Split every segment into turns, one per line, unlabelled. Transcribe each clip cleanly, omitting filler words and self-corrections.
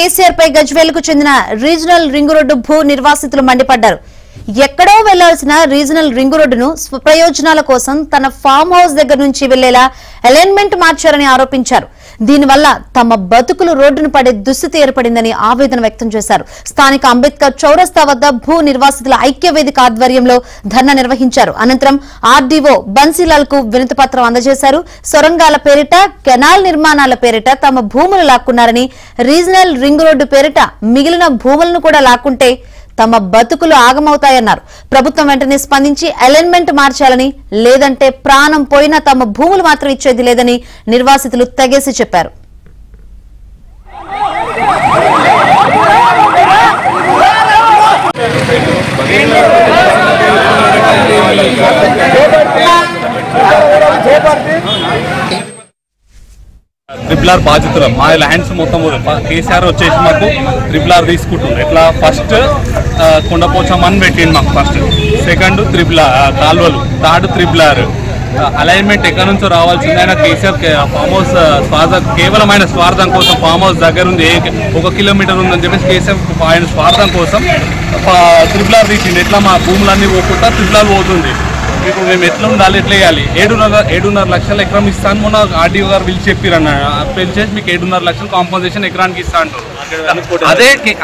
కేసీఆర్ పై గజ్వేల్కు చెందిన regional ring road భూ నిర్వాసితులు మండిపడ్డారు. ఎక్కడో వెళ్లాల్సిన రీజనల్ రింగ్ రోడ్డును స్వప్రయోజనాల కోసం తన ఫామ్ హౌస్ దగ్గర నుంచి వెళ్లేలా అలైన్మెంట్ మార్చారని ఆరోపించారు. దీనివల్ల తమ బతుకులు రోడ్డును పడే దుస్థితి ఏర్పడిందని ఆవేదన వ్యక్తం చేశారు. స్థానిక అంబేద్కర్ చౌరస్తా వద్ద భూ నిర్వాసితుల ఐక్యవేదిక ఆధ్వర్యంలో ధర్నా నిర్వహించారు. అనంతరం ఆర్డీఓ బన్సీలాల్ కు వినతి పత్రం అందజేశారు. సొరంగాల పేరిట, కెనాల్ నిర్మాణాల పేరిట తమ భూములు లాక్కున్నారని, రీజనల్ రింగ్ రోడ్డు పేరిట మిగిలిన భూములను కూడా లాక్కుంటే తమ బతుకులు ఆగమవుతాయన్నారు. ప్రభుత్వం వెంటనే స్పందించి అలైన్మెంట్ మార్చాలని, లేదంటే ప్రాణం పోయినా తమ భూములు మాత్రం ఇచ్చేది లేదని నిర్వాసితులు తెగేసి చెప్పారు.
ట్రిపుల్ బాధితులు మా ల్యాండ్స్ మొత్తం కేసీఆర్ వచ్చేసి మాకు ట్రిపుల్ తీసుకుంటున్నారు. ఎట్లా ఫస్ట్ కొండపోచం అని పెట్టిండు మాకు, ఫస్ట్ సెకండ్ కాలువలు, థర్డ్ ట్రిపుల్ అలైన్మెంట్ ఎక్కడి నుంచో రావాల్సింది. ఆయన కేసీఆర్ ఫామ్ హౌస్ కేవలం ఆయన స్వార్థం కోసం ఫామ్ హౌస్ దగ్గర ఉంది, 1 కిలోమీటర్ ఉందని చెప్పేసి కేసీఆర్ ఆయన స్వార్థం కోసం ట్రిపుల్ తీసిండు. ఎట్లా మా భూములన్నీ పోకుండా ట్రిపుల్ పోతుంది. ఇప్పుడు మేము ఎట్లా ఉండాలి, ఎట్లా వేయాలి? 7.5 లక్షల ఎకరం ఇస్తాను మొన్న ఆర్డీఓ గారు పిలిచి చెప్పిరన్న, పిలిచేసి మీకు 7.5 లక్షలు కాంపన్సేషన్ ఎకరానికి ఇస్తా అంటారు.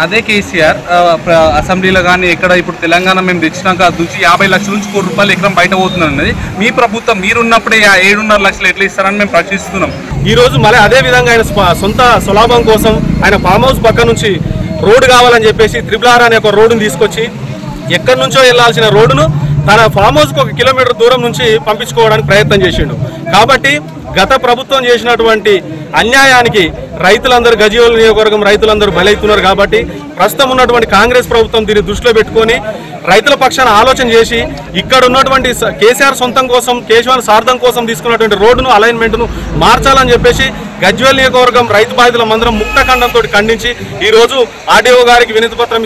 అదే కేసీఆర్ అసెంబ్లీలో కానీ ఎక్కడ ఇప్పుడు తెలంగాణ మేము తెచ్చినాక నుంచి 50 లక్షల నుంచి 1 కోటి రూపాయలు ఎకరం బయట పోతుంది. మీ ప్రభుత్వం మీరున్నప్పుడే 7.5 లక్షలు ఎట్లా ఇస్తారని మేము ప్రశ్నిస్తున్నాం.
ఈరోజు మళ్ళీ అదే విధంగా ఆయన సొంత స్వలాభం కోసం ఆయన ఫామ్ హౌస్ పక్క నుంచి రోడ్డు కావాలని చెప్పేసి RRR అనే ఒక రోడ్డును తీసుకొచ్చి ఎక్కడి నుంచో వెళ్లాల్సిన రోడ్డును తన ఫామ్ హౌస్కి 1 కిలోమీటర్ దూరం నుంచి పంపించుకోవడానికి ప్రయత్నం చేసిండు. కాబట్టి గత ప్రభుత్వం చేసినటువంటి అన్యాయానికి రైతులందరూ, గజ్వేల్ నియోజకవర్గం రైతులందరూ బలవుతున్నారు. కాబట్టి ప్రస్తుతం ఉన్నటువంటి కాంగ్రెస్ ప్రభుత్వం దీన్ని దృష్టిలో పెట్టుకొని రైతుల పక్షాన ఆలోచన చేసి ఇక్కడ ఉన్నటువంటి కేసీఆర్ సొంతం కోసం, కేశవాన్ సార్థం కోసం తీసుకున్నటువంటి రోడ్డును, అలైన్మెంట్ను మార్చాలని చెప్పేసి గజ్వేల్ నియోజకవర్గం రైతు బాధితుల మందరం ముక్త ఖండంతో ఖండించి ఈరోజు ఆర్డీఓ గారికి వినతి పత్రం